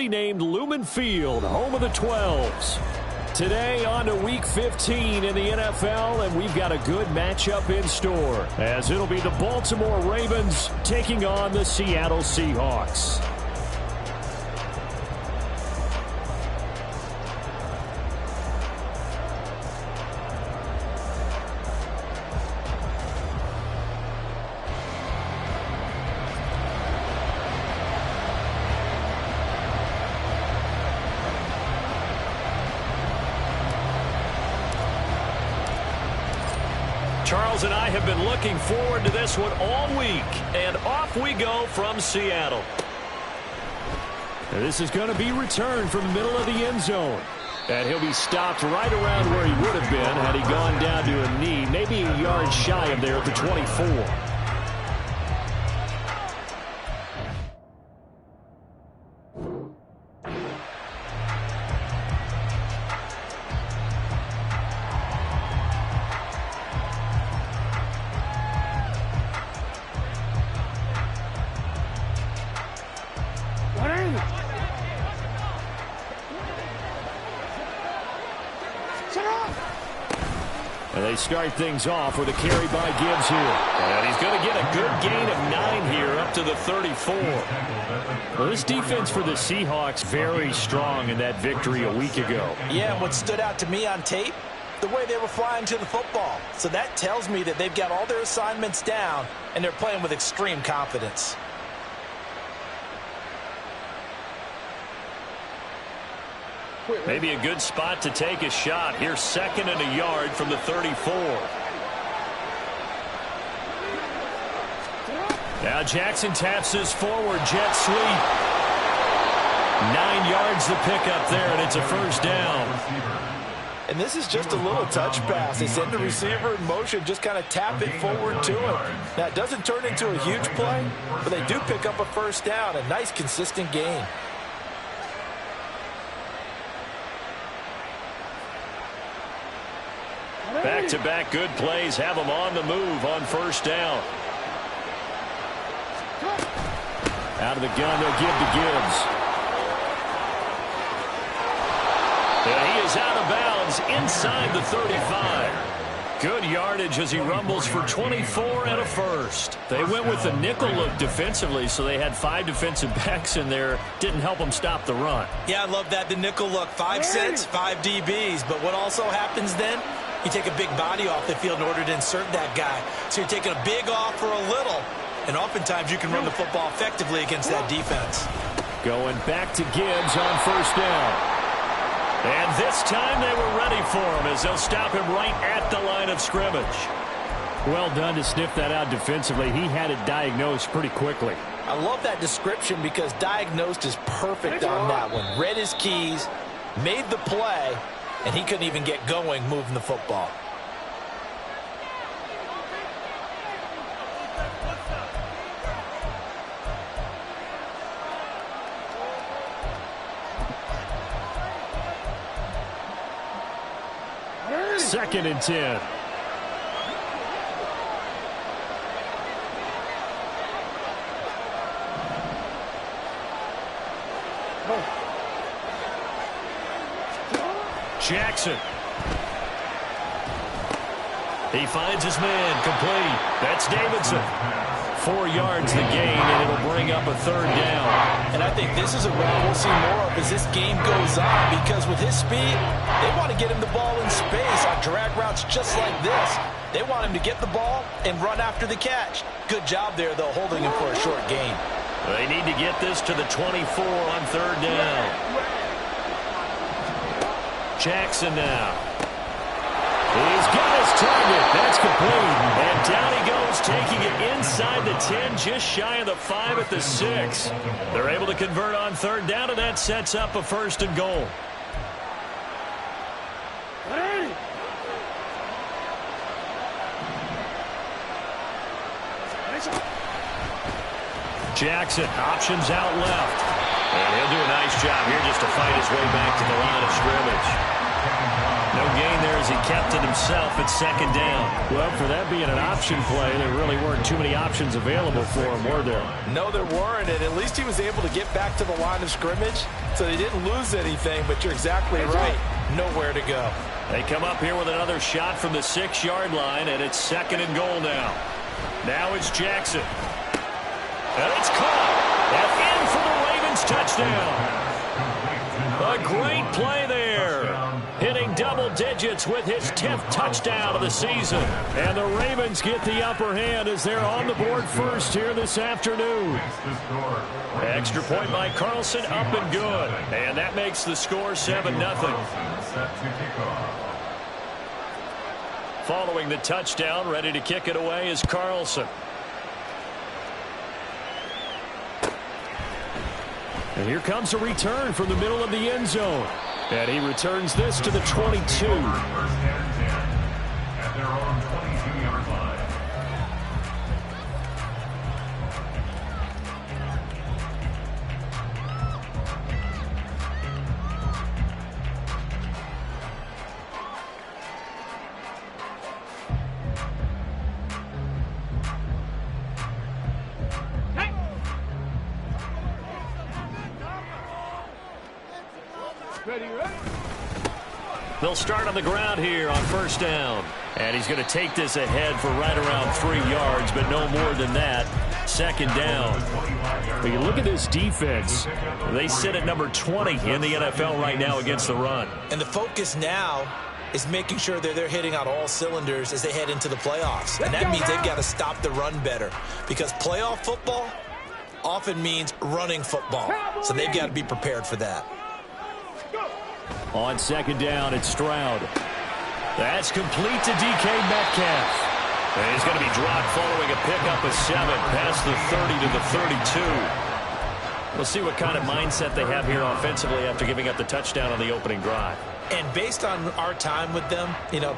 aptly named Lumen Field, home of the 12s. Today on to Week 15 in the NFL, and we've got a good matchup in store, as it'll be the Baltimore Ravens taking on the Seattle Seahawks. Charles and I have been looking forward to this one all week, and off we go from Seattle. This is going to be returned from the middle of the end zone, and he'll be stopped right around where he would have been had he gone down to a knee, maybe a yard shy of there at the 24. And they start things off with a carry by Gibbs here. And he's going to get a good gain of 9 here up to the 34. Well, this defense for the Seahawks very strong in that victory a week ago. Yeah, and what stood out to me on tape, the way they were flying to the football. So that tells me that they've got all their assignments down, and they're playing with extreme confidence. Maybe a good spot to take a shot. Here's 2nd and a yard from the 34. Now Jackson taps this forward jet sweep. 9 yards to pick up there, and it's a first down. And this is just a little touch pass. They send the receiver in motion, just kind of tap it forward to him. Now, it doesn't turn into a huge play, but they do pick up a first down. A nice, consistent gain. Back-to-back good plays have them on the move on first down. Out of the gun, they'll give to Gibbs. And he is out of bounds inside the 35. Good yardage as he rumbles for 24 and a first. They went with the nickel look defensively, so they had 5 defensive backs in there. Didn't help them stop the run. Yeah, I love that, the nickel look. 5 sets, 5 DBs. But what also happens then? You take a big body off the field in order to insert that guy. So you're taking a big off for a little. And oftentimes you can run the football effectively against that defense. Going back to Gibbs on first down. And this time they were ready for him as they'll stop him right at the line of scrimmage. Well done to sniff that out defensively. He had it diagnosed pretty quickly. I love that description because diagnosed is perfect on that one. Read his keys, made the play, and he couldn't even get going moving the football. Second and 10. Jackson. He finds his man, complete. That's Davidson. 4 yards the gain, and it'll bring up a third down. And I think this is a route we'll see more of as this game goes on, because with his speed, they want to get him the ball in space on drag routes just like this. They want him to get the ball and run after the catch. Good job there, though, holding him for a short gain. They need to get this to the 24 on third down. Jackson now. He's got his target. That's complete. And down he goes, taking it inside the 10, just shy of the 5 at the 6. They're able to convert on third down, and that sets up a first and goal. Jackson options out left. And he'll do a nice job here just to fight his way back to the line of scrimmage. No gain there as he kept it himself at second down. Well, for that being an option play, there really weren't too many options available for him, were there? No, there weren't, and at least he was able to get back to the line of scrimmage, so they didn't lose anything, but you're exactly right. Nowhere to go. They come up here with another shot from the 6-yard line, and it's second and goal now. Now it's Jackson. And it's caught. And in for the Ravens touchdown. A great play there. Hitting double digits with his 10th touchdown of the season. And the Ravens get the upper hand as they're on the board first here this afternoon. Extra point by Carlson, up and good. And that makes the score 7-0. Following the touchdown, ready to kick it away is Carlson. And here comes a return from the middle of the end zone. And he returns this to the 22. At their own 22-yard line. They'll start on the ground here on first down. And he's going to take this ahead for right around 3 yards, but no more than that. Second down. When you look at this defense, They sit at number 20 in the NFL right now against the run. And the focus now is making sure that they're hitting on all cylinders as they head into the playoffs. And that means they've got to stop the run better, because playoff football often means running football. So they've got to be prepared for that. on second down, it's Stroud. That's complete to DK Metcalf. And he's going to be dropped following a pickup of 7 past the 30 to the 32. We'll see what kind of mindset they have here offensively after giving up the touchdown on the opening drive. And based on our time with them,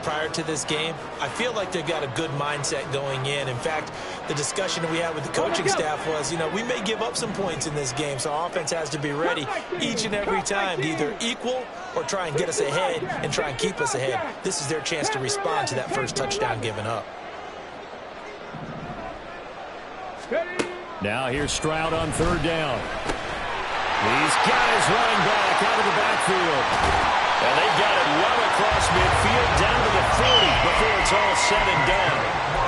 prior to this game, I feel like they've got a good mindset going in. In fact, the discussion that we had with the coaching staff was, we may give up some points in this game, so our offense has to be ready each and every time to either equal or try and get us ahead and try and keep us ahead. This is their chance to respond to that first touchdown given up. Now here's Stroud on third down. He's got his running back out of the backfield. And they've got it well across midfield down to the 40 before it's all said and done.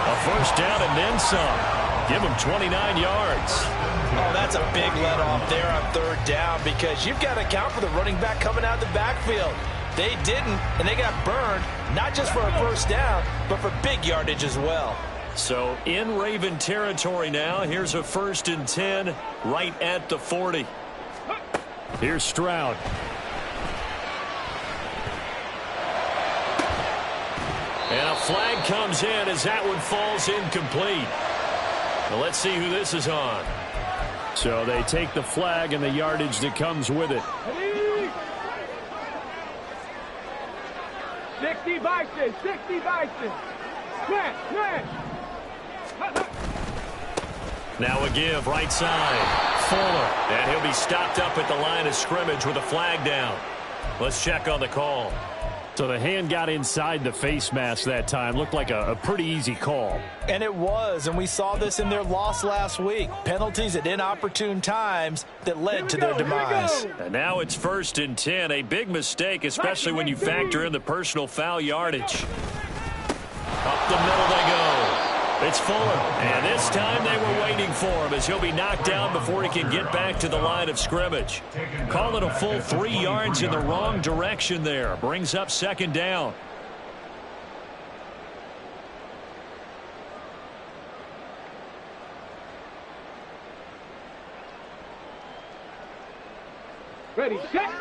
A first down and then some. Give them 29 yards. Oh, that's a big let off there on third down, because you've got to account for the running back coming out of the backfield. They didn't, and they got burned, not just for a first down, but for big yardage as well. So in Raven territory now. Here's a 1st and 10 right at the 40. Here's Stroud. And a flag comes in as that one falls incomplete. Well, let's see who this is on. So they take the flag and the yardage that comes with it. 60 Bison, 60 Bison. Smash. Now a give right side. Fuller. And he'll be stopped up at the line of scrimmage with a flag down. Let's check on the call. So the hand got inside the face mask that time. Looked like a pretty easy call. And it was, and we saw this in their loss last week. Penalties at inopportune times that led to their demise. And now it's 1st and 10. A big mistake, especially when you factor in the personal foul yardage. Up the middle they go. It's Fuller. And this time they were waiting for him, as he'll be knocked down before he can get back to the line of scrimmage. Call it a full 3 yards in the wrong direction there. Brings up second down. Ready, set.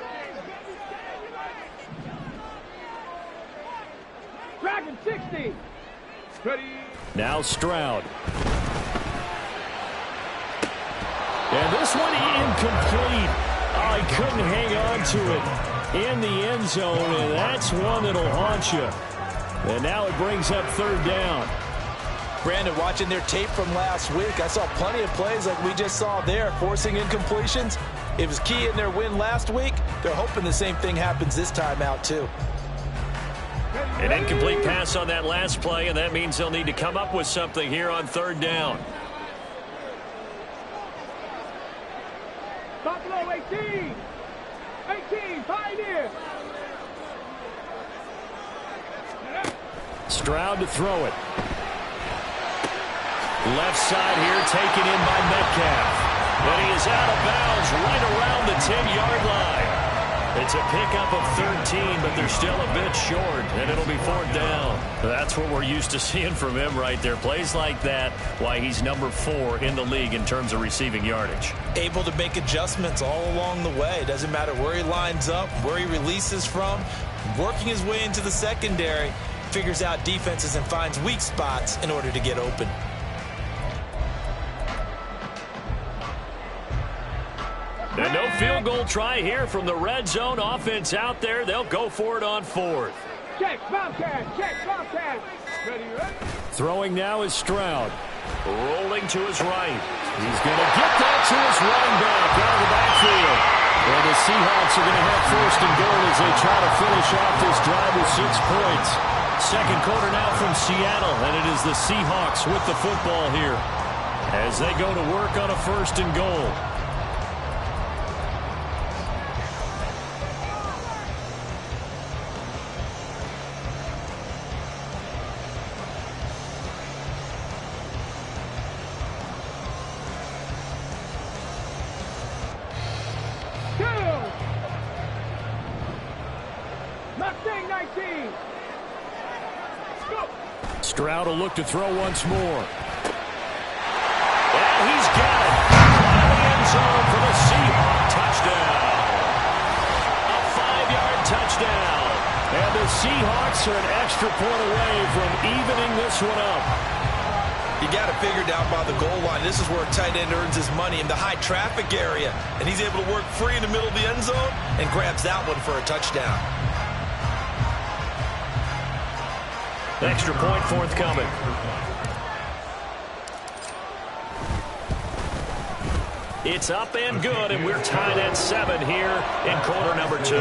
Dragon 60. Ready. Now Stroud. And this one incomplete. Oh, he couldn't hang on to it in the end zone, and that's one that'll haunt you. And now it brings up third down. Brandon, watching their tape from last week, I saw plenty of plays like we just saw there, forcing incompletions. It was key in their win last week. They're hoping the same thing happens this time out, too. An incomplete pass on that last play, and that means they'll need to come up with something here on third down. Buffalo 18. 18, Pioneer. Stroud to throw it. Left side here taken in by Metcalf. And he is out of bounds right around the 10-yard line. It's a pickup of 13, but they're still a bit short, and it'll be fourth down. That's what we're used to seeing from him right there. Plays like that, why he's number 4 in the league in terms of receiving yardage. Able to make adjustments all along the way. Doesn't matter where he lines up, where he releases from. Working his way into the secondary, figures out defenses and finds weak spots in order to get open. And no field goal try here from the red zone. Offense out there. They'll go for it on fourth. Check, Bobcat. Check, Bobcat. Ready, ready. Throwing now is Stroud. Rolling to his right. He's going to get that to his running back out of the backfield. And the Seahawks are going to have first and goal as they try to finish off this drive with 6 points. Second quarter now from Seattle, and it is the Seahawks with the football here as they go to work on a first and goal. Stroud will look to throw once more. And he's got it. In the end zone for the Seahawks touchdown. A 5-yard touchdown. And the Seahawks are an extra point away from evening this one up. You got it figured out by the goal line. This is where a tight end earns his money in the high traffic area. And he's able to work free in the middle of the end zone and grabs that one for a touchdown. Extra point forthcoming. It's up and good, and we're tied at 7 here in quarter number 2.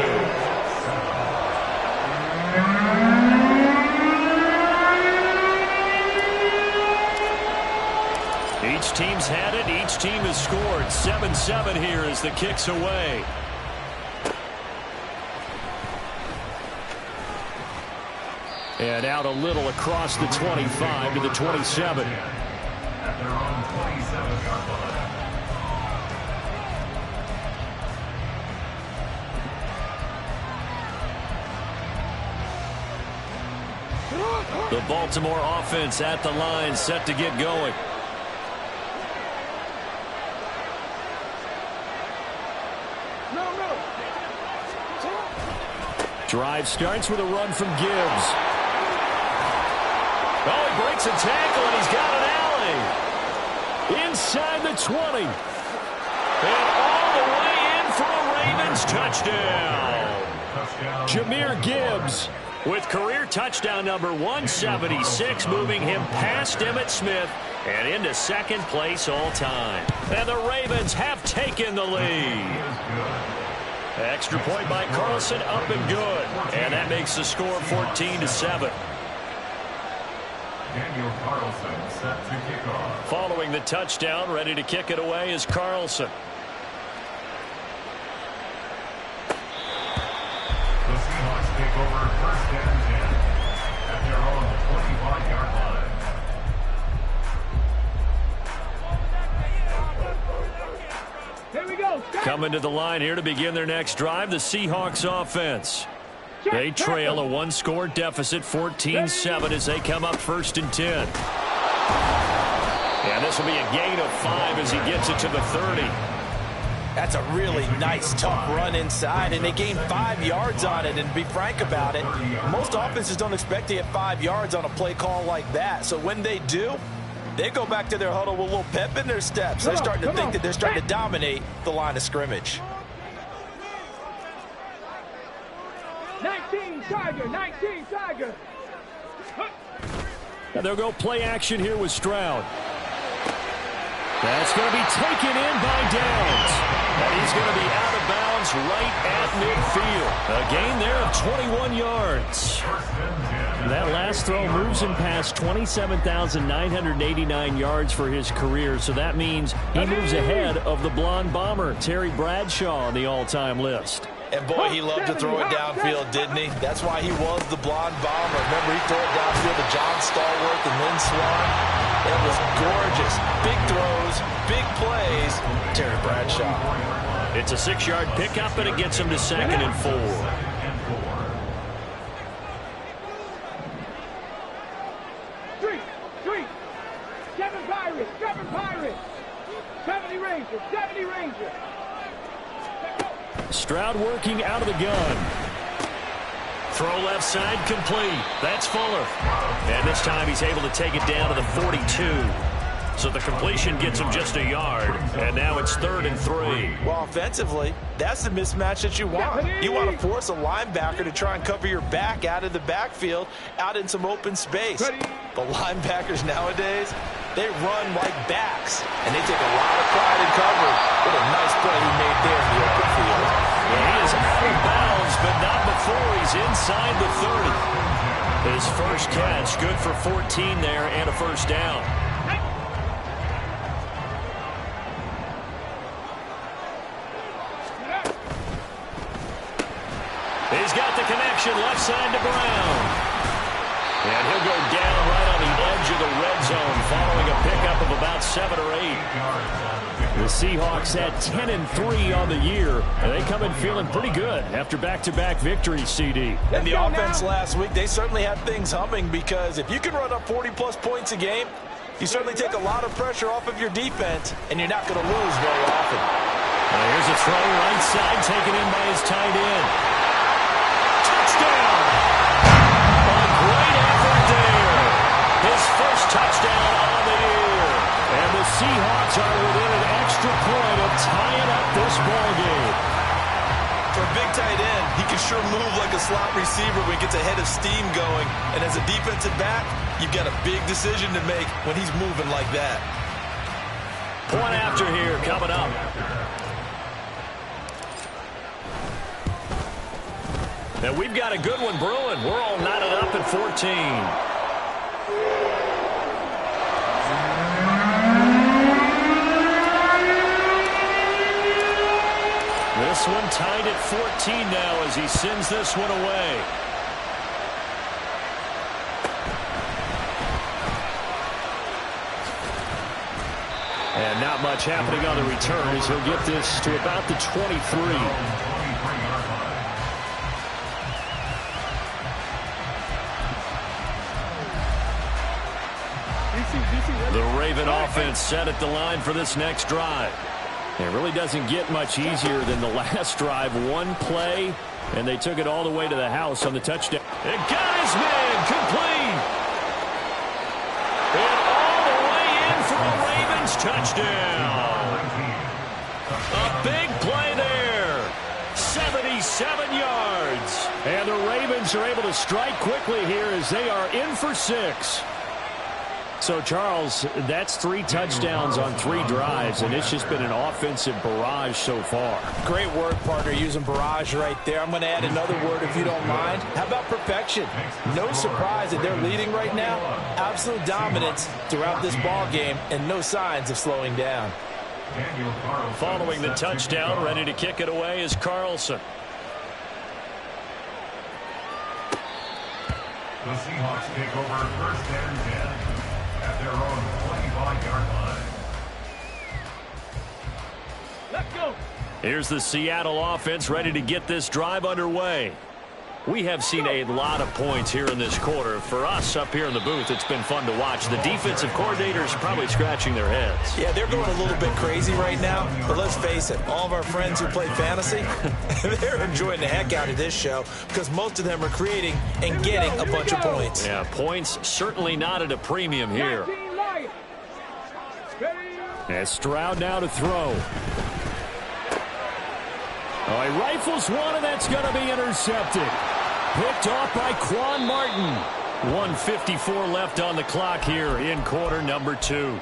Each team's had it. Each team has scored. 7-7 here as the kick's away. And out a little across the 25 to the 27. At their own 27-yard line. The Baltimore offense at the line, set to get going. Drive starts with a run from Gibbs. Oh, he breaks a tackle, and he's got an alley. Inside the 20. And all the way in for a Ravens touchdown. Jahmyr Gibbs with career touchdown number 176, moving him past Emmitt Smith and into second place all time. And the Ravens have taken the lead. Extra point by Carlson, up and good. And that makes the score 14-7. Daniel Carlson set to kick off. Following the touchdown, ready to kick it away is Carlson. The Seahawks take over first and 10 at their own 25-yard line. Here we go. Coming to the line here to begin their next drive, the Seahawks offense. They trail a one-score deficit, 14-7, as they come up first and 10. And this will be a gain of 5 as he gets it to the 30. That's a really nice, tough run inside, and they gain 5 yards on it. And to be frank about it, most offenses don't expect to get 5 yards on a play call like that. So when they do, they go back to their huddle with a little pep in their steps. They're starting to think that they're starting to dominate the line of scrimmage. 19 Tiger, 19 Tiger. And they'll go play action here with Stroud. That's going to be taken in by Downs. And he's going to be out of bounds bounds right at midfield. A gain there of 21 yards. That last throw moves him past 27,989 yards for his career, so that means he moves ahead of the blonde bomber, Terry Bradshaw, on the all-time list. And boy, he loved to throw it downfield, didn't he? That's why he was the blonde bomber. Remember, he threw it downfield to John Stallworth and Lynn Swann. It was gorgeous. Big throws, big plays. Terry Bradshaw. It's a 6-yard pickup, and it gets him to 2nd and 4. Three. 7 Pirates. 70 Rangers. Stroud working out of the gun. Throw left side complete. That's Fuller. And this time he's able to take it down to the 42. So the completion gets him just a yard. And now it's 3rd and 3. Well, offensively, that's the mismatch that you want. You want to force a linebacker to try and cover your back out of the backfield, out in some open space. The linebackers nowadays, they run like backs, and they take a lot of pride in cover. What a nice play he made there in the open field. Well, he is out of bounds, but not before he's inside the 30. His first catch, good for 14 there and a first down. He's got the connection left side to Brown. And he'll go down right on the edge of the red zone following a pickup of about 7 or 8. The Seahawks at 10 and 3 on the year, and they come in feeling pretty good after back-to-back victories, CD. And the offense last week, they certainly had things humming, because if you can run up 40-plus points a game, you certainly take a lot of pressure off of your defense, and you're not going to lose very often. Here's a throw right side taken in by his tight end. Touchdown! A great effort there. His first touchdown on the year. And the Seahawks are within an extra point of tying up this ball game. For a big tight end, he can sure move like a slot receiver when he gets a head of steam going. And as a defensive back, you've got a big decision to make when he's moving like that. Point after here coming up. And we've got a good one brewing. We're all knotted up at 14. This one tied at 14 now as he sends this one away. And not much happening on the return as he'll get this to about the 23. The Raven offense set at the line for this next drive. It really doesn't get much easier than the last drive. One play, and they took it all the way to the house on the touchdown. It got his man complete. And all the way in for a Ravens touchdown. A big play there. 77 yards. And the Ravens are able to strike quickly here as they are in for 6. So, Charles, that's 3 touchdowns on 3 drives, and it's just been an offensive barrage so far. Great word, partner, using barrage right there. I'm going to add another word if you don't mind. How about perfection? No surprise that they're leading right now. Absolute dominance throughout this ball game, and no signs of slowing down. Following the touchdown, ready to kick it away is Carlson. The Seahawks take over 1st and 10 at their own 25-yard line. Let's go. Here's the Seattle offense ready to get this drive underway. We have seen a lot of points here in this quarter. For us up here in the booth, it's been fun to watch. The defensive coordinators probably scratching their heads. Yeah, they're going a little bit crazy right now, but let's face it, all of our friends who play fantasy, they're enjoying the heck out of this show because most of them are creating and getting a bunch of points. Yeah, points certainly not at a premium here. And Stroud now to throw. Oh, he rifles one, and that's going to be intercepted. Picked off by Quan Martin. 1:54 left on the clock here in quarter number 2.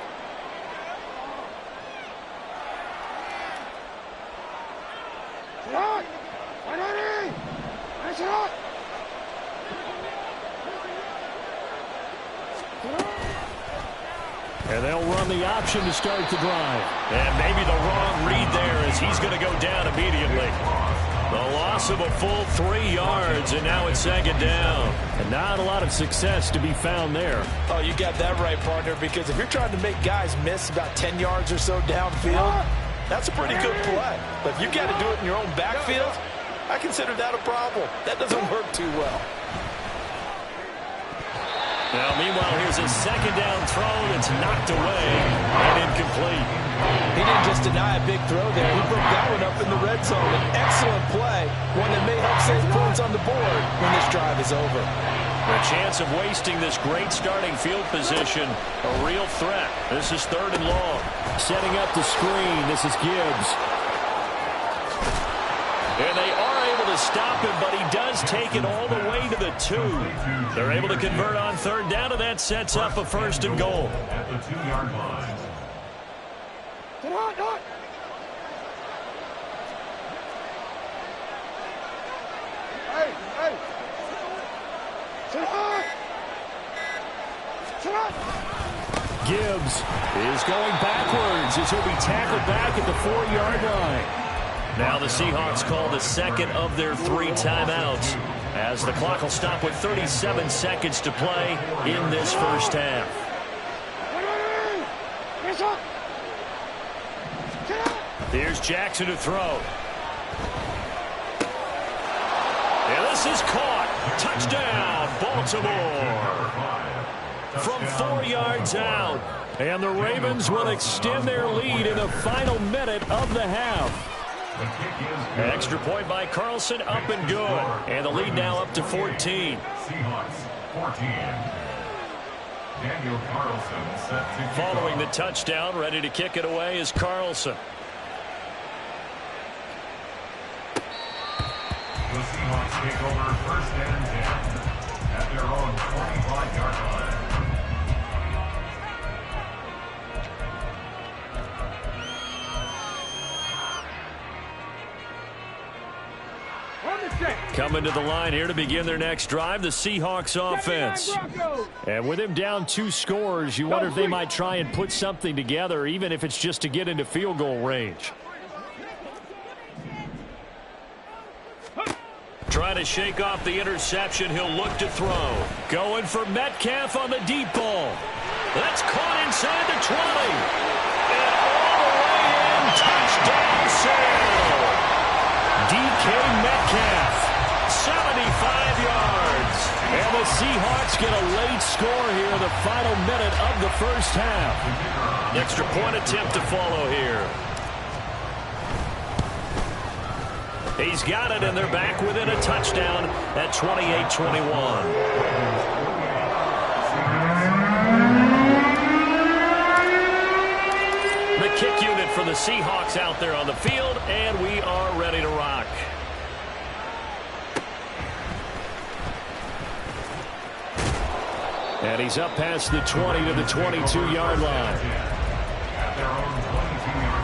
And they'll run the option to start the drive. And maybe the wrong read there as he's going to go down immediately. The loss of a full 3 yards, and now it's second down. And not a lot of success to be found there. Oh, you got that right, partner, because if you're trying to make guys miss about 10 yards or so downfield, that's a pretty good play. But if you got to do it in your own backfield, I consider that a problem. That doesn't work too well. Now, meanwhile, here's a second down throw that's knocked away and incomplete. He didn't just deny a big throw there. He broke that one up in the red zone. An excellent play, one that may help save points on the board when this drive is over. The chance of wasting this great starting field position, a real threat. This is 3rd and long. Setting up the screen, this is Gibbs. And they are able to stop him, but he does take it all the way to the 2. They're able to convert on 3rd down, and that sets up a 1st and goal. At the 2-yard line. Gibbs is going backwards as he'll be tackled back at the 4-yard line. Now the Seahawks call the second of their 3 timeouts as the clock will stop with 37 seconds to play in this first half. Here's Jackson to throw. And this is caught. Touchdown, Baltimore. From 4 yards out. And the Ravens will extend their lead in the final minute of the half. Extra point by Carlson, up and good. And the lead now up to 14. Seahawks 14. Daniel Carlson set to kick Following off. the touchdown, ready to kick it away is Carlson. The Seahawks take over 1st and 10 at their own 25-yard line. Coming to the line here to begin their next drive, the Seahawks offense. And with him down 2 scores, you wonder if they might try and put something together, even if it's just to get into field goal range. Trying to shake off the interception, he'll look to throw. Going for Metcalf on the deep ball. That's caught inside the 20. And all the way in, touchdown save. DK Metcalf, 75 yards. And the Seahawks get a late score here in the final minute of the first half. Extra point attempt to follow here. He's got it, and they're back within a touchdown at 28-21. The kick unit for the Seahawks out there on the field, and we are ready to rock. And he's up past the 20 to the 22-yard line. At their own 22-yard line.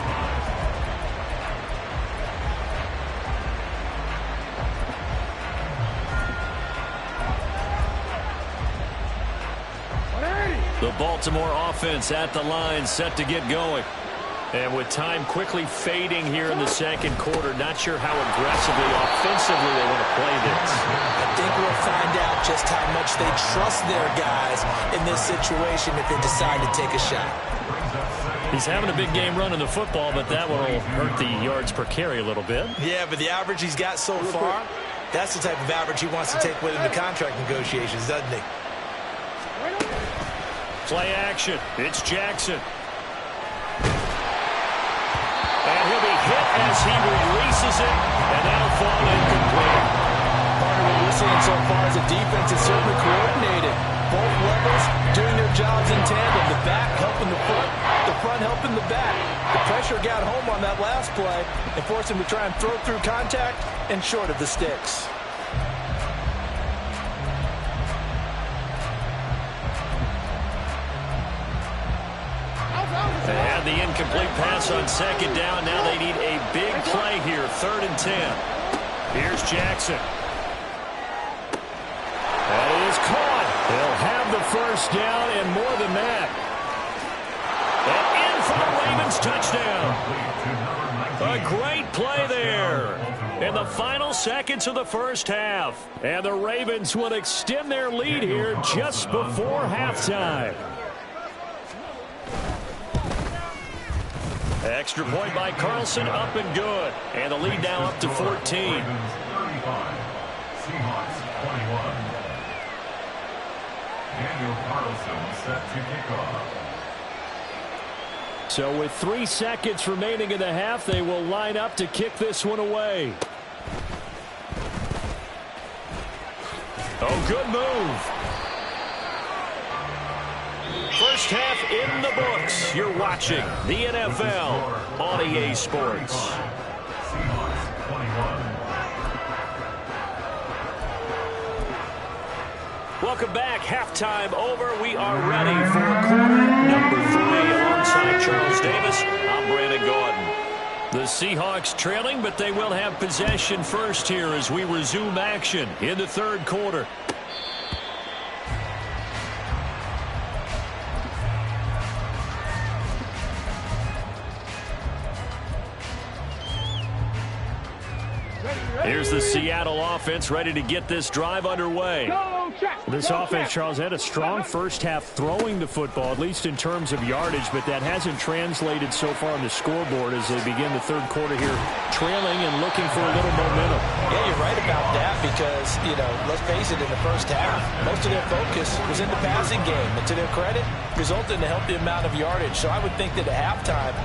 The Baltimore offense at the line, set to get going. And with time quickly fading here in the second quarter, not sure how aggressively, offensively they want to play this. I think we'll find out just how much they trust their guys in this situation if they decide to take a shot. He's having a big game running the football, but that will hurt the yards per carry a little bit. Yeah, but the average he's got so far, that's the type of average he wants to take with him to contract negotiations, doesn't he? Play action. It's Jackson. And he'll be hit as he releases it, and that'll fall incomplete. Part of what we're seeing so far is the defense is certainly coordinated. Both levels doing their jobs in tandem. The back helping the front helping the back. The pressure got home on that last play and forced him to try and throw through contact and short of the sticks. They had the incomplete pass on second down. Now they need a big play here, 3rd and 10. Here's Jackson. That is caught. They'll have the first down and more than that. And in for the Ravens touchdown. A great play there in the final seconds of the first half. And the Ravens will extend their lead here just before halftime. Extra point by Carlson, up and good. And the lead now up to 14. Ravens 35, Seahawks 21. Daniel Carlson set to kick off. So with 3 seconds remaining in the half, they will line up to kick this one away. Oh, good move. First half in the books. You're watching the NFL on EA Sports. Seahawks 21. Welcome back. Halftime over. We are ready for quarter number 3. Alongside Charles Davis, I'm Brandon Gordon. The Seahawks trailing, but they will have possession first here as we resume action in the third quarter. Here's the Seattle offense ready to get this drive underway. This offense, Charles, had a strong first half throwing the football, at least in terms of yardage, but that hasn't translated so far on the scoreboard as they begin the third quarter here, trailing and looking for a little momentum. Yeah, you're right about that because, let's face it, in the first half, most of their focus was in the passing game. And to their credit, resulted in a healthy amount of yardage. So I would think that at halftime,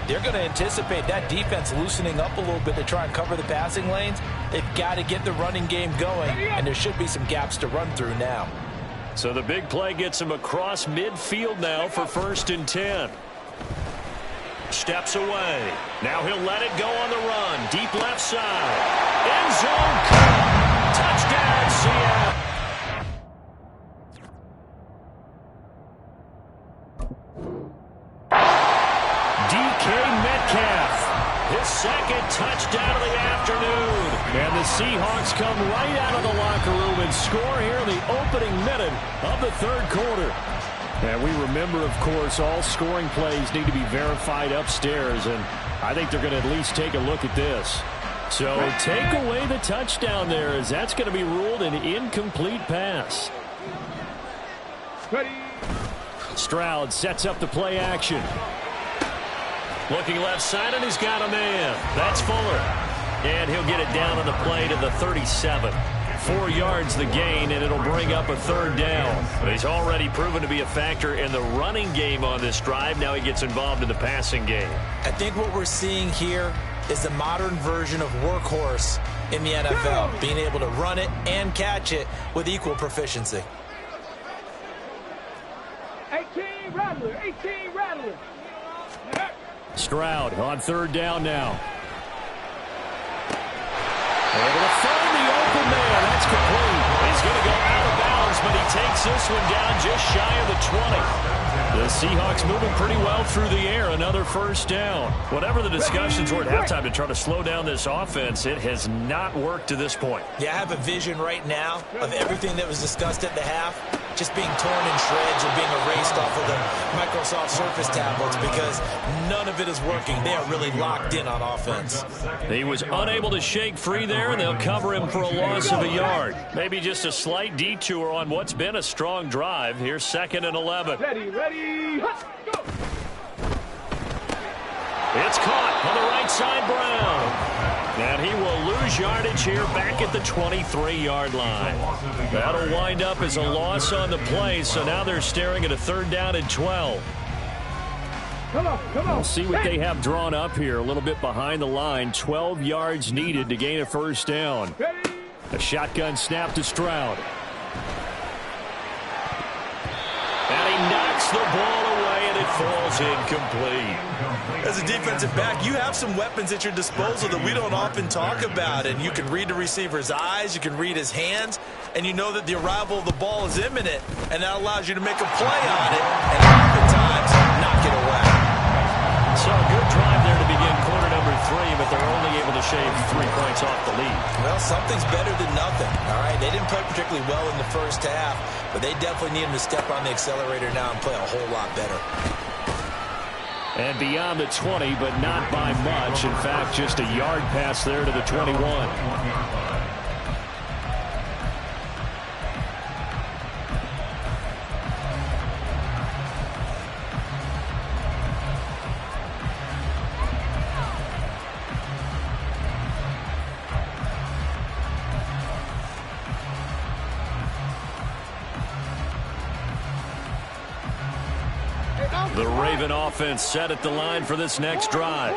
they're going to anticipate that defense loosening up a little bit to try and cover the passing lanes. They've got to get the running game going, and there should be some gaps to run through now. So the big play gets him across midfield now for 1st and 10. Steps away. Now he'll let it go on the run. Deep left side. End zone cut. Touchdown, Seattle. His second touchdown of the afternoon. And the Seahawks come right out of the locker room and score here in the opening minute of the third quarter. And we remember, of course, all scoring plays need to be verified upstairs, and I think they're going to at least take a look at this. So take away the touchdown there, as that's going to be ruled an incomplete pass. Ready. Stroud sets up the play action. Looking left side, and he's got a man. That's Fuller. And he'll get it down on the play to the 37. 4 yards the gain, and it'll bring up a third down. But he's already proven to be a factor in the running game on this drive. Now he gets involved in the passing game. I think what we're seeing here is the modern version of workhorse in the NFL, being able to run it and catch it with equal proficiency. 18 Rattler, 18 Rattler. Stroud on third down now. Able to find the open man. That's complete. He's going to go out of bounds, but he takes this one down just shy of the 20. The Seahawks moving pretty well through the air. Another first down. Whatever the discussions were at halftime to try to slow down this offense, it has not worked to this point. Yeah, I have a vision right now of everything that was discussed at the half just being torn in shreds and being erased off of the Microsoft Surface tablets because none of it is working. They are really locked in on offense. He was unable to shake free there, and they'll cover him for a loss of a yard. Maybe just a slight detour on what's been a strong drive. Here's 2nd and 11. Ready, ready, go! It's caught on the right side, Brown. And he will lose yardage here back at the 23-yard line. That'll wind up as a loss on the play, so now they're staring at a 3rd down and 12. Come on, come on. We'll see what they have drawn up here. A little bit behind the line. 12 yards needed to gain a first down. A shotgun snap to Stroud. And he knocks the ball away, and it falls incomplete. As a defensive back, you have some weapons at your disposal that we don't often talk about. And you can read the receiver's eyes, you can read his hands, and you know that the arrival of the ball is imminent. And that allows you to make a play on it, and oftentimes knock it away. So a good drive there to begin quarter number 3, but they're only able to shave 3 points off the lead. Well, something's better than nothing, all right? They didn't play particularly well in the first half, but they definitely need him to step on the accelerator now and play a whole lot better. And beyond the 20, but not by much. In fact, just a yard pass there to the 21. The Raven offense set at the line for this next drive.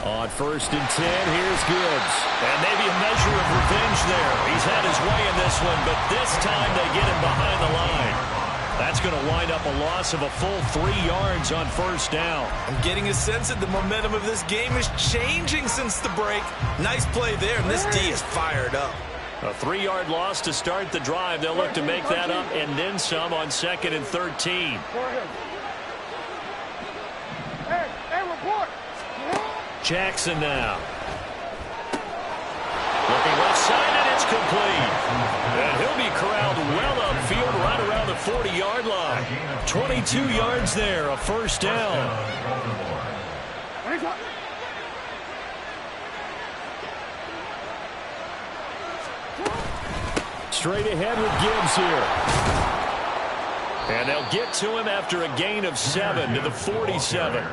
On 1st and 10, here's Gibbs. And maybe a measure of revenge there. He's had his way in this one, but this time they get him behind the line. That's going to wind up a loss of a full 3 yards on 1st down. I'm getting a sense that the momentum of this game is changing since the break. Nice play there, and this D is fired up. A 3-yard loss to start the drive. They'll look to make that up and then some on 2nd and 13. Jackson now. Looking left side, and it's complete. And he'll be corralled well upfield right around the 40-yard line. 22 yards there, a 1st down. Straight ahead with Gibbs here. And they'll get to him after a gain of 7 to the 47.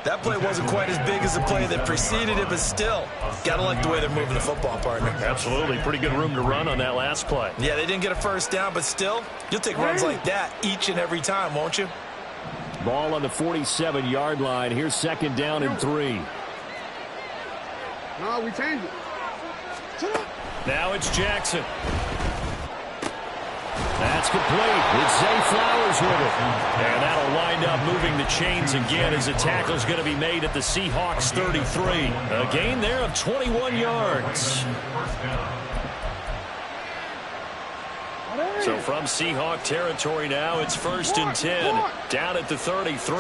That play wasn't quite as big as the play that preceded it, but still, gotta like the way they're moving the football, partner. Absolutely. Pretty good room to run on that last play. Yeah, they didn't get a 1st down, but still, you'll take runs like that each and every time, won't you? Ball on the 47-yard line. Here's 2nd down and 3. No, we change it. Now it's Jackson. That's complete. It's Zay Flowers with it. And that'll wind up moving the chains again as a tackle's going to be made at the Seahawks 33. A gain there of 21 yards. So from Seahawk territory now, it's 1st and 10. Down at the 33.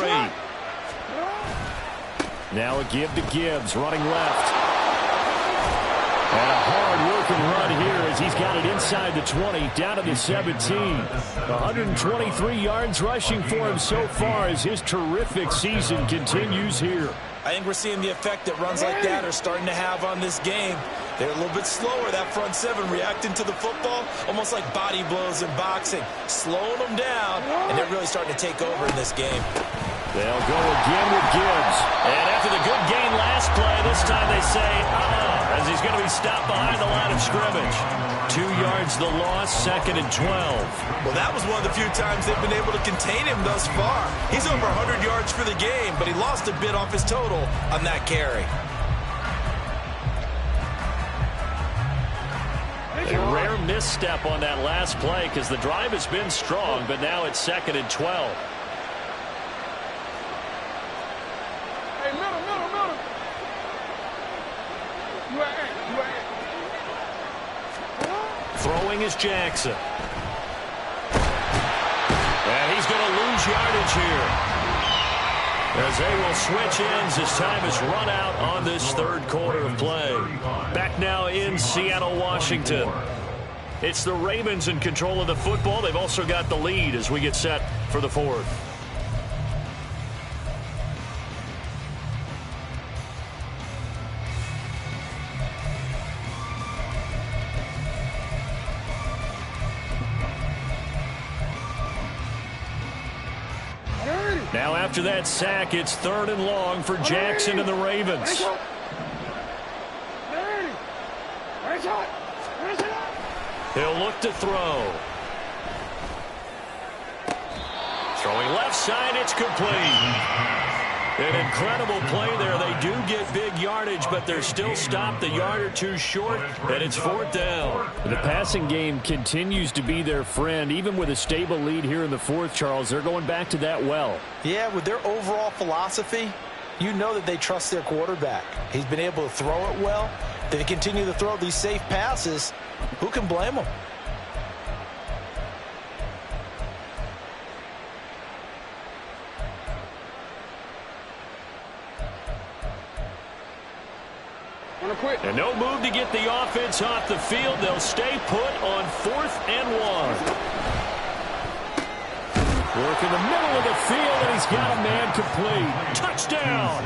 Now a give to Gibbs, running left. And a hard-working run here as he's got it inside the 20, down to the 17. 123 yards rushing for him so far as his terrific season continues here. I think we're seeing the effect that runs like that are starting to have on this game. They're a little bit slower, that front 7, reacting to the football, almost like body blows in boxing, slowing them down, and they're really starting to take over in this game. They'll go again with Gibbs. And after the good gain last play, this time they say, as he's going to be stopped behind the line of scrimmage. 2 yards the loss, 2nd and 12. Well, that was one of the few times they've been able to contain him thus far. He's over 100 yards for the game, but he lost a bit off his total on that carry. A rare misstep on that last play because the drive has been strong, but now it's 2nd and 12. Hey, middle. Throwing is Jackson. And he's going to lose yardage here, as they will switch ends as time is run out on this 3rd quarter of play. Back now in Seattle, Washington. It's the Ravens in control of the football. They've also got the lead as we get set for the 4th. Now after that sack, it's 3rd and long for Jackson and the Ravens. He'll look to throw. Throwing left side, it's complete. An incredible play there. They do get big yardage, but they're still stopped a yard or two short, and it's 4th down. The passing game continues to be their friend. Even with a stable lead here in the 4th, Charles, they're going back to that well. Yeah, with their overall philosophy, you know that they trust their quarterback. He's been able to throw it well. They continue to throw these safe passes. Who can blame them? And no move to get the offense off the field. They'll stay put on 4th and 1. Working the middle of the field, and he's got a man complete. Touchdown!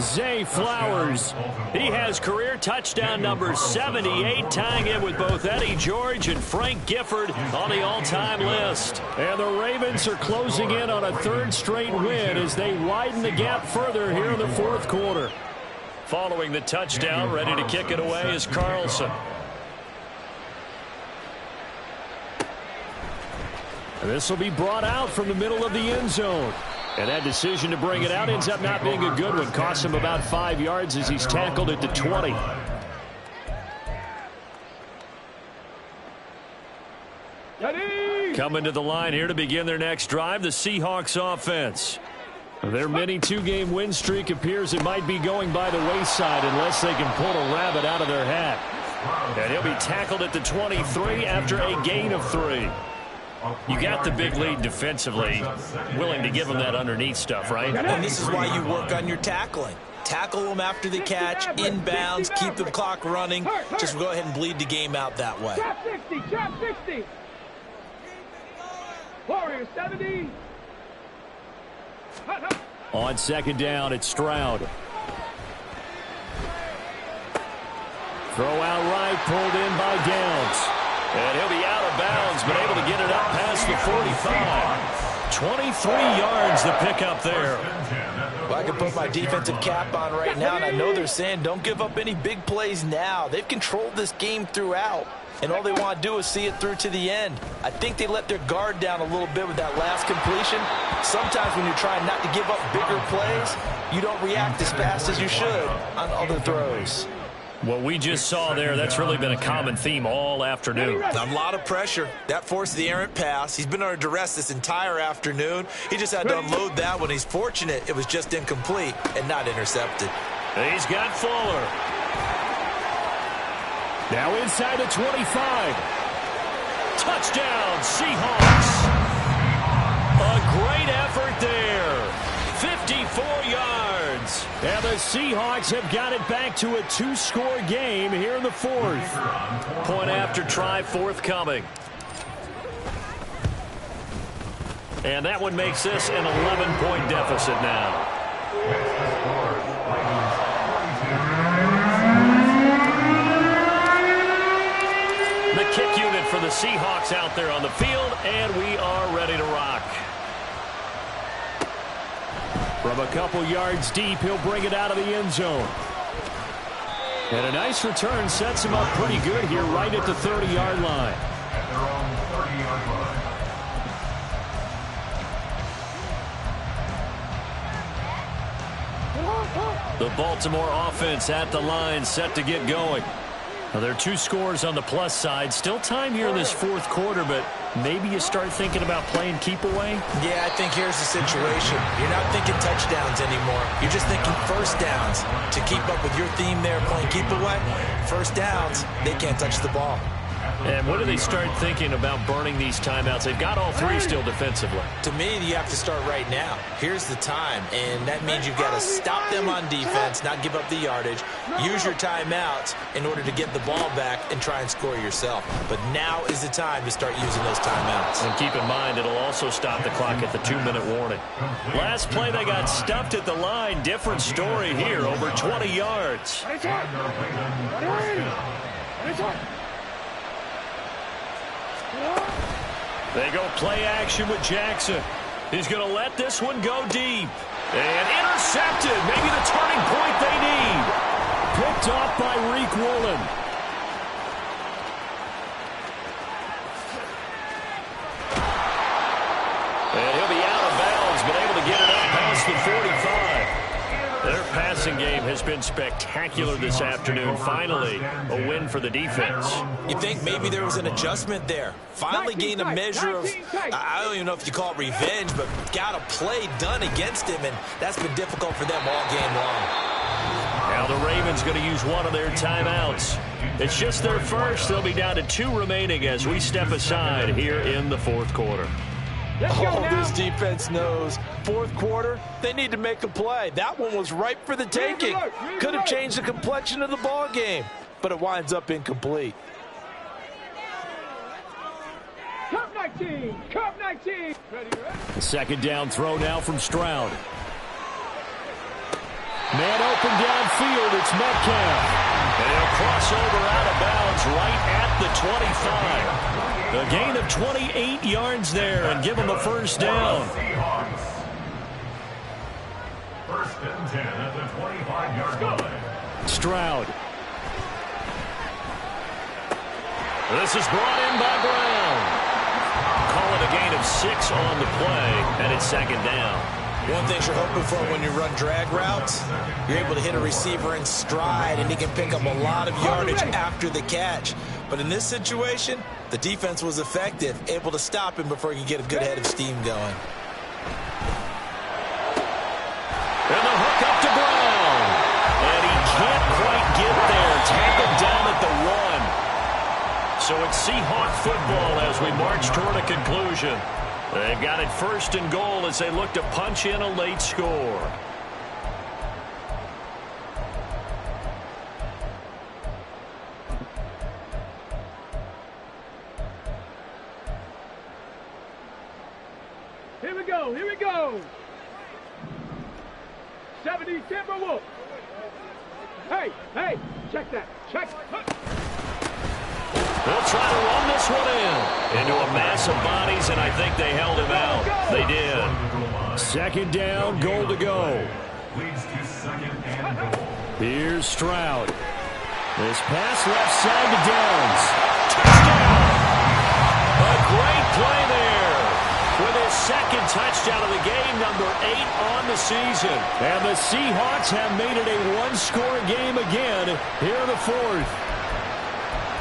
Zay Flowers. He has career touchdown number 78, tying it with both Eddie George and Frank Gifford on the all-time list. And the Ravens are closing in on a third straight win as they widen the gap further here in the fourth quarter. Following the touchdown, ready to kick it away is Carlson. And this will be brought out from the middle of the end zone. And that decision to bring it out ends up not being a good one. Costs him about 5 yards as he's tackled at the 20. Coming to the line here to begin their next drive, the Seahawks offense. Their mini two-game win streak appears it might be going by the wayside unless they can pull a rabbit out of their hat. And he'll be tackled at the 23 after a gain of 3. You got the big lead defensively, willing to give them that underneath stuff, right? And this is why you work on your tackling. Tackle them after the catch, inbounds, keep the clock running. Just go ahead and bleed the game out that way. Trap 60, trap 60. Warrior 70. On second down, it's Stroud. Throw out right, pulled in by Downs. And he'll be out of bounds, but able to get it up past the 45. 23 yards to pick up there. Well, I can put my defensive cap on right now, and I know they're saying don't give up any big plays now. They've controlled this game throughout, and all they want to do is see it through to the end. I think they let their guard down a little bit with that last completion. Sometimes when you're trying not to give up bigger plays, you don't react as fast as you should on other throws. What we just saw there, that's really been a common theme all afternoon. A lot of pressure. That forced the errant pass. He's been under duress this entire afternoon. He just had to unload that one. He's fortunate it was just incomplete and not intercepted. He's got Fuller. Now inside the 25. Touchdown, Seahawks. A great effort there. 54 yards. And the Seahawks have got it back to a 2-score game here in the fourth. Point after try forthcoming. And that one makes this an 11-point deficit now. The kick unit for the Seahawks out there on the field, and we are ready to rock. From a couple yards deep, he'll bring it out of the end zone. And a nice return sets him up pretty good here right at the 30-yard line. At their own 30-yard line. The Baltimore offense at the line, set to get going. Now, there are 2 scores on the plus side. Still time here in this fourth quarter, but maybe you start thinking about playing keep away? Yeah, I think here's the situation. You're not thinking touchdowns anymore. You're just thinking first downs. To keep up with your theme there, playing keep away, first downs, they can't touch the ball. And when do they start thinking about burning these timeouts? They've got all 3 still defensively. To me, you have to start right now. Here's the time, and that means you've got to stop them on defense, not give up the yardage, use your timeouts in order to get the ball back and try and score yourself. But now is the time to start using those timeouts. And keep in mind, it'll also stop the clock at the 2-minute warning. Last play, they got stuffed at the line. Different story here, over 20 yards. They go play action with Jackson. He's going to let this one go deep. And intercepted. Maybe the turning point they need. Picked off by Reek Woolen. And he'll be out of bounds, but able to get it up past the 45. Their passing game has been spectacular this afternoon. Finally, a win for the defense. You think maybe there was an adjustment there. Finally gained a measure of, I don't even know if you call it revenge, but got a play done against him, and that's been difficult for them all game long. Now the Ravens going to use one of their timeouts. It's just their first. They'll be down to 2 remaining as we step aside here in the fourth quarter. Oh, this defense knows. Fourth quarter, they need to make a play. That one was ripe for the taking. Could have changed the complexion of the ball game, but it winds up incomplete. 19. Cup 19. Ready? The second down throw now from Stroud. Man open downfield, it's Metcalf. And he'll cross over out of bounds right at the 25. A gain of 28 yards there and give him a first down. First and 10 at the 25-yard line. Stroud. This is brought in by Brown. Call it a gain of 6 on the play, and it's second down. One thing you're hoping for when you run drag routes, you're able to hit a receiver in stride, and he can pick up a lot of yardage after the catch. But in this situation, the defense was effective, able to stop him before he could get a good head of steam going. And the hook up to Brown. And he can't quite get there. Tackled down at the 1. So it's Seahawk football as we march toward a conclusion. They've got it first and goal as they look to punch in a late score. Here we go. Here we go. 70 Timberwolves. Hey, hey, check that. Check. They'll try to run this one into a mass of bodies, and I think they held him out. They did. Second down, goal to go. Leads to second and goal. Here's Stroud. This pass left side to Downs. Touchdown! A great play there with his second touchdown of the game, number 8 on the season. And the Seahawks have made it a one-score game again here in the fourth.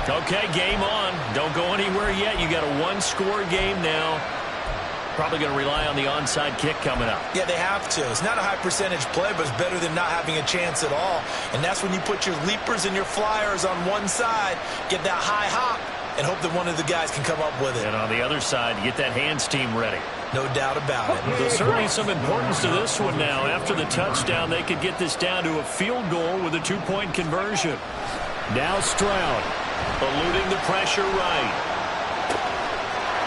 Okay, game on. Don't go anywhere yet. You got a one-score game now. Probably going to rely on the onside kick coming up. Yeah, they have to. It's not a high-percentage play, but it's better than not having a chance at all. And that's when you put your leapers and your flyers on one side, get that high hop, and hope that one of the guys can come up with it. And on the other side, get that hands team ready. No doubt about it. There's certainly some importance to this one now. After the touchdown, they could get this down to a field goal with a 2-point conversion. Now Stroud. Eluding the pressure right.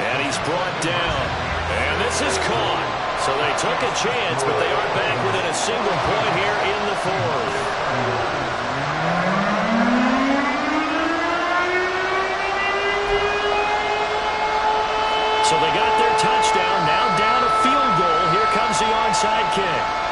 And he's brought down. And this is caught. So they took a chance, but they are back within a single point here in the fourth. So they got their touchdown. Now down a field goal. Here comes the onside kick.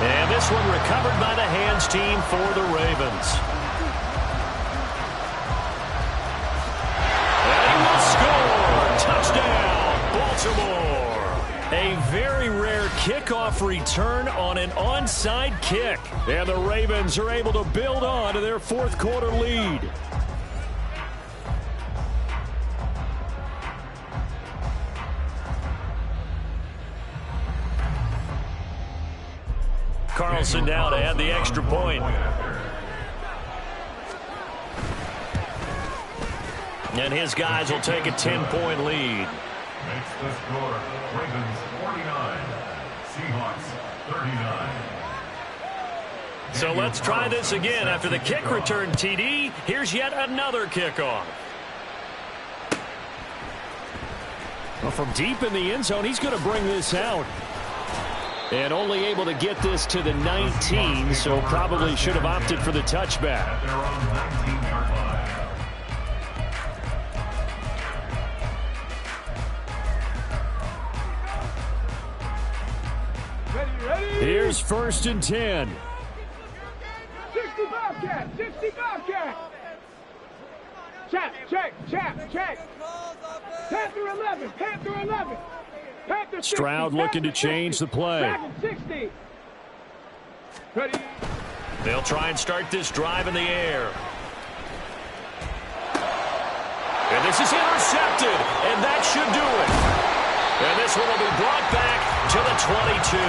And this one recovered by the hands team for the Ravens. And he will score! Touchdown, Baltimore! A very rare kickoff return on an onside kick. And the Ravens are able to build on to their fourth quarter lead. Carlson now to add the extra point. And his guys will take a 10-point lead. Makes the score Ravens 49, Seahawks 39. So let's try this again. After the kick return, TD, here's yet another kickoff. Well, from deep in the end zone, he's going to bring this out. And only able to get this to the 19, so probably should have opted for the touchback. At their own 19-yard line. Ready? Here's first and 10. 60 Bobcat. 60 Bobcat. Check. Panther 11. Panther 11. Panther 60, Stroud looking to change the play. Dragon 60. Ready? They'll try and start this drive in the air. And this is intercepted, and that should do it. And this one will be brought back to the 22.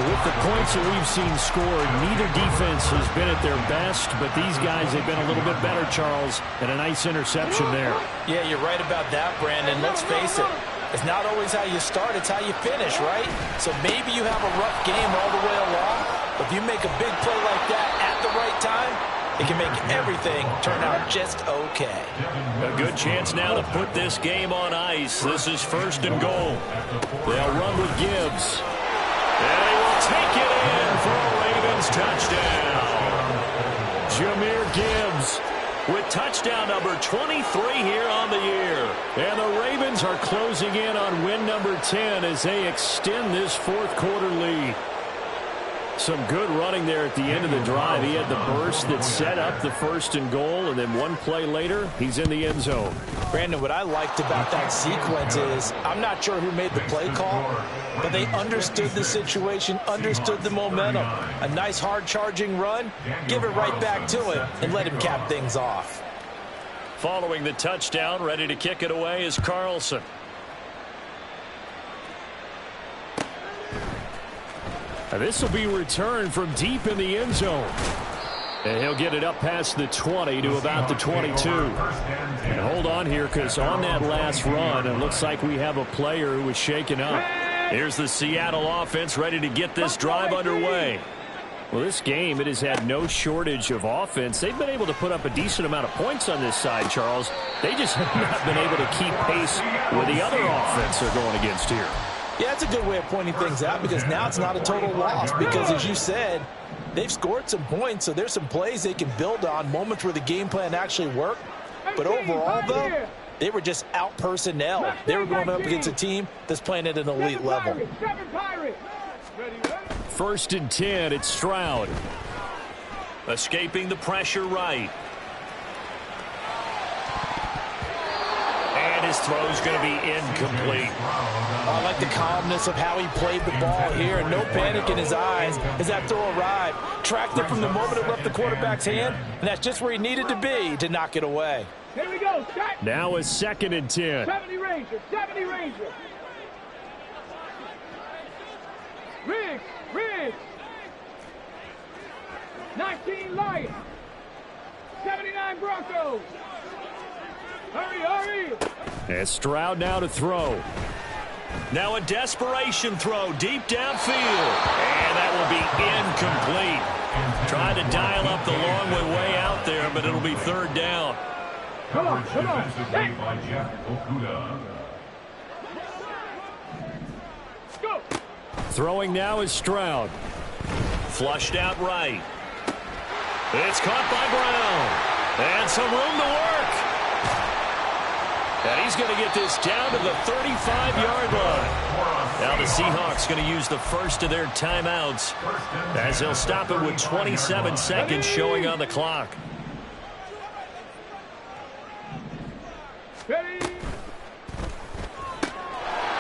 With the points that we've seen scored, neither defense has been at their best, but these guys have been a little bit better, Charles, and a nice interception there. Yeah, you're right about that, Brandon. Let's face it. It's not always how you start, it's how you finish, right? So maybe you have a rough game all the way along, but if you make a big play like that at the right time, it can make everything turn out just okay. A good chance now to put this game on ice. This is 1st and goal. They'll run with Gibbs. And he will take it in for a Ravens touchdown. Jahmyr Gibbs with touchdown number 23 here on the year. And the Ravens are closing in on win number 10 as they extend this 4th quarter lead. Some good running there at the end of the drive. He had the burst that set up the 1st and goal, and then one play later, he's in the end zone. Brandon, what I liked about that sequence is I'm not sure who made the play call, but they understood the situation, understood the momentum. A nice hard-charging run, give it right back to him, and let him cap things off. Following the touchdown, ready to kick it away is Carlson. This will be returned from deep in the end zone. And he'll get it up past the 20 to about the 22. And hold on here, because on that last run, it looks like we have a player who was shaken up. Here's the Seattle offense ready to get this drive underway. Well, this game, it has had no shortage of offense. They've been able to put up a decent amount of points on this side, Charles. They just have not been able to keep pace with the other offense they're going against here. Yeah, that's a good way of pointing things out, because now it's not a total loss, because as you said, they've scored some points, so there's some plays they can build on, moments where the game plan actually worked. But overall, though, they were just out-personnel. They were going up against a team that's playing at an elite level. 1st and 10, it's Stroud. Escaping the pressure right. And his throw's going to be incomplete. I like the calmness of how he played the ball here, and no panic in his eyes as that throw arrived. Tracked it from the moment it left the quarterback's hand, and that's just where he needed to be to knock it away. Here we go. Start. Now is 2nd and 10. 70 Ranger. 70 Ranger. Riggs. 19 Lions. 79 Broncos. Hurry. And Stroud now to throw. Now a desperation throw deep downfield. And that will be incomplete. Trying to dial up the long way out there, but it'll be 3rd down. Come on. Hey. Go. Throwing now is Stroud. Flushed out right. It's caught by Brown. And some room to work. And he's going to get this down to the 35-yard line. Now the Seahawks going to use the first of their timeouts as they'll stop it with 27 seconds showing on the clock. Ready.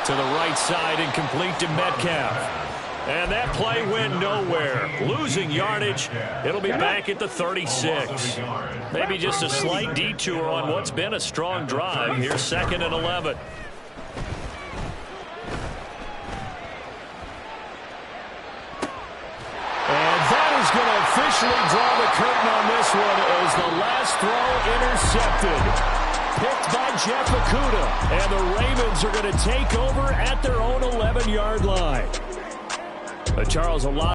To the right side and complete to Metcalf. And that play went nowhere. Losing yardage. It'll be back at the 36. Maybe just a slight detour on what's been a strong drive. Here's 2nd and 11. And that is going to officially draw the curtain on this one as the last throw intercepted. Picked by Jeff Okudah. And the Ravens are going to take over at their own 11-yard line. Charles, a lot